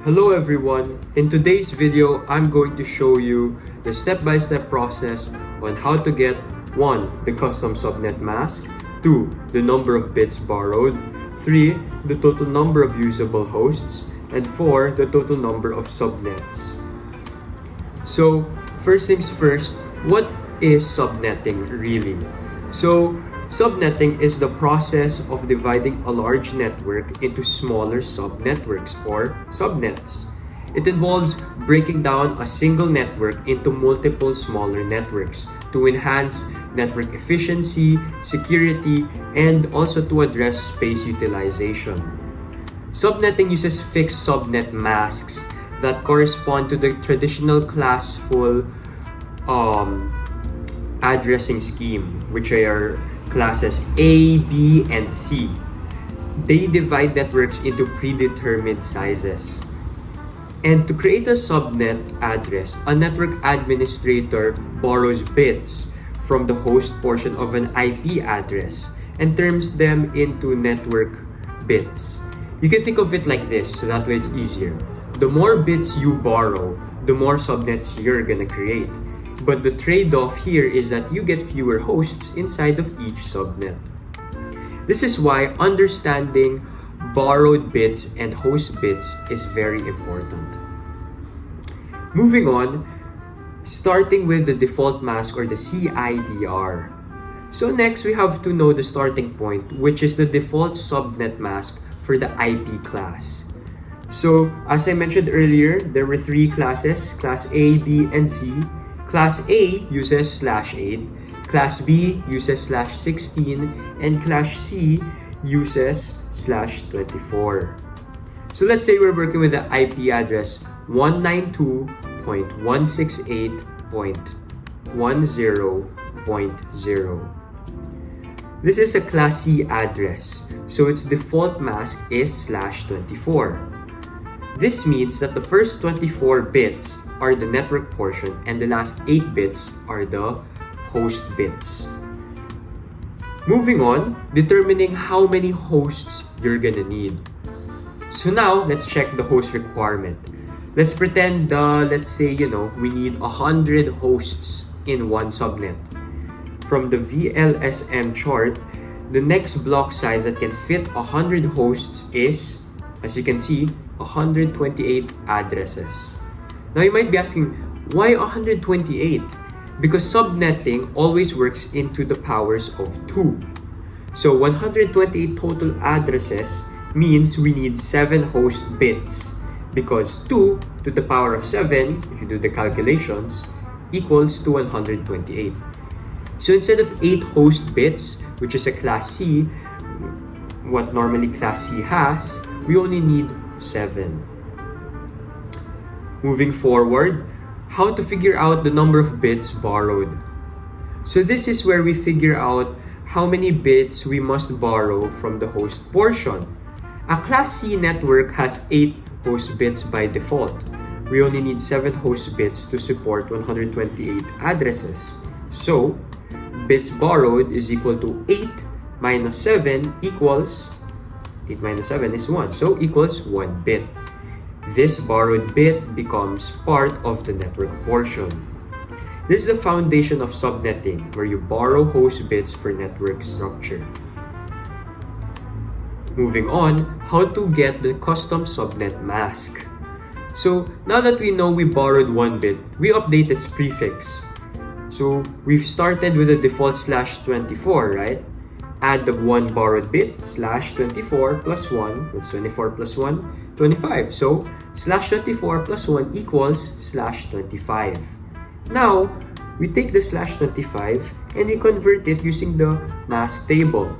Hello everyone, in today's video I'm going to show you the step-by-step process on how to get 1. The custom subnet mask, 2. The number of bits borrowed, 3. The total number of usable hosts, and 4. The total number of subnets. So first things first, what is subnetting really? So subnetting is the process of dividing a large network into smaller subnetworks or subnets. It involves breaking down a single network into multiple smaller networks to enhance network efficiency, security, and also to address space utilization. Subnetting uses fixed subnet masks that correspond to the traditional classful addressing scheme, which are classes A, B, and C. They divide networks into predetermined sizes. And to create a subnet address, a network administrator borrows bits from the host portion of an IP address and turns them into network bits. You can think of it like this, so that way it's easier. The more bits you borrow, the more subnets you're gonna create. But the trade-off here is that you get fewer hosts inside of each subnet. This is why understanding borrowed bits and host bits is very important. Moving on, starting with the default mask or the CIDR. So next we have to know the starting point, which is the default subnet mask for the IP class. So as I mentioned earlier, there were 3 classes, class A, B, and C. Class A uses /8, Class B uses /16, and Class C uses /24. So let's say we're working with the IP address 192.168.10.0. This is a Class C address, so its default mask is /24. This means that the first 24 bits are the network portion and the last 8 bits are the host bits. Moving on, determining how many hosts you're gonna need. So now, let's check the host requirement. Let's pretend, let's say, we need 100 hosts in one subnet. From the VLSM chart, the next block size that can fit 100 hosts is, as you can see, 128 addresses. Now you might be asking, why 128? Because subnetting always works into the powers of 2. So 128 total addresses means we need 7 host bits, because 2 to the power of 7, if you do the calculations, equals to 128. So instead of 8 host bits, which is a Class C, what normally Class C has, we only need 7. Moving forward, how to figure out the number of bits borrowed. So this is where we figure out how many bits we must borrow from the host portion. A Class C network has 8 host bits by default. We only need 7 host bits to support 128 addresses. So, bits borrowed is equal to 8 minus 7 equals 8 minus 7 is 1, so equals 1 bit. This borrowed bit becomes part of the network portion. This is the foundation of subnetting, where you borrow host bits for network structure. Moving on, how to get the custom subnet mask. So now that we know we borrowed 1 bit, we update its prefix. So we've started with the default /24, right? Add the 1 borrowed bit, /24 plus 1, that's 24 plus 1, 25. So, /24 plus 1 equals /25. Now, we take the /25 and we convert it using the mask table.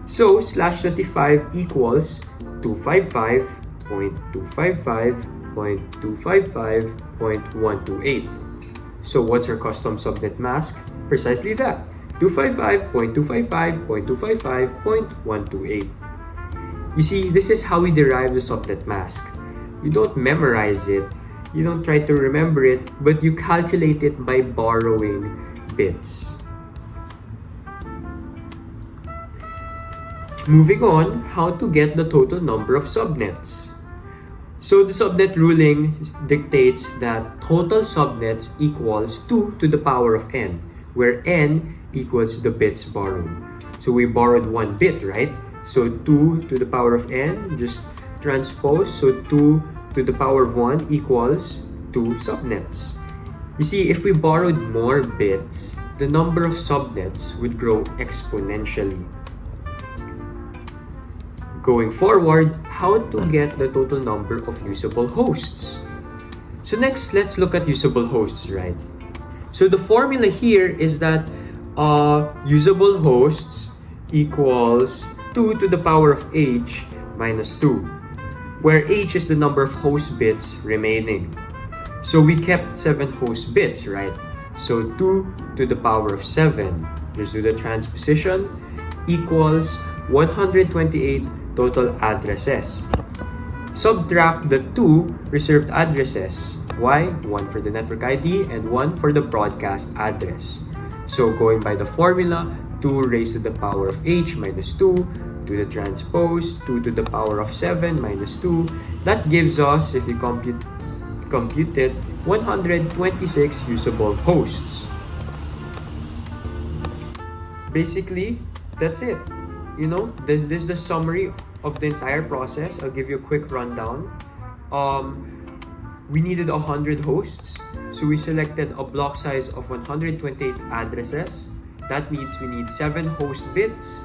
So, /25 equals 255.255.255.128. So, what's our custom subnet mask? Precisely that. 255.255.255.128. You see, this is how we derive the subnet mask. You don't memorize it, you don't try to remember it, but you calculate it by borrowing bits. Moving on, how to get the total number of subnets. So the subnet ruling dictates that total subnets equals 2 to the power of n, where n equals the bits borrowed. So we borrowed 1 bit, right? So 2 to the power of n, just transpose. So 2 to the power of 1 equals 2 subnets. You see, if we borrowed more bits, the number of subnets would grow exponentially. Going forward, how to get the total number of usable hosts? So next, let's look at usable hosts, right? So the formula here is that usable hosts equals 2 to the power of h minus 2, where h is the number of host bits remaining. So we kept 7 host bits, right? So 2 to the power of 7, just do the transposition, equals 128 total addresses. Subtract the 2 reserved addresses. Why? 1 for the network ID and 1 for the broadcast address. So going by the formula, 2 raised to the power of h minus 2, to the transpose, 2 to the power of 7 minus 2. That gives us, if you compute it, 126 usable hosts. Basically, that's it. You know, this is the summary of the entire process. I'll give you a quick rundown. We needed 100 hosts, so we selected a block size of 128 addresses. That means we need 7 host bits,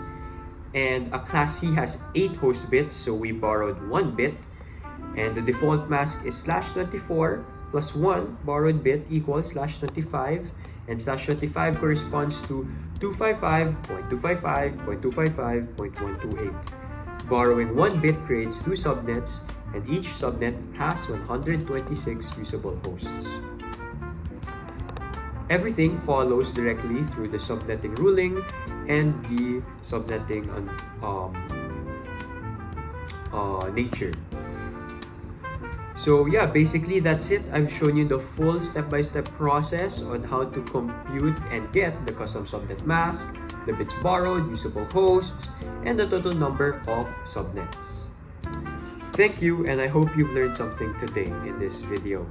and a class C has 8 host bits, so we borrowed 1 bit, and the default mask is /24 plus 1 borrowed bit equals /25, and /25 corresponds to 255.255.255.128. Borrowing 1 bit creates 2 subnets, and each subnet has 126 usable hosts. Everything follows directly through the subnetting ruling and the subnetting nature. So yeah, basically that's it. I've shown you the full step-by-step process on how to compute and get the custom subnet mask, the bits borrowed, usable hosts, and the total number of subnets. Thank you, and I hope you've learned something today in this video.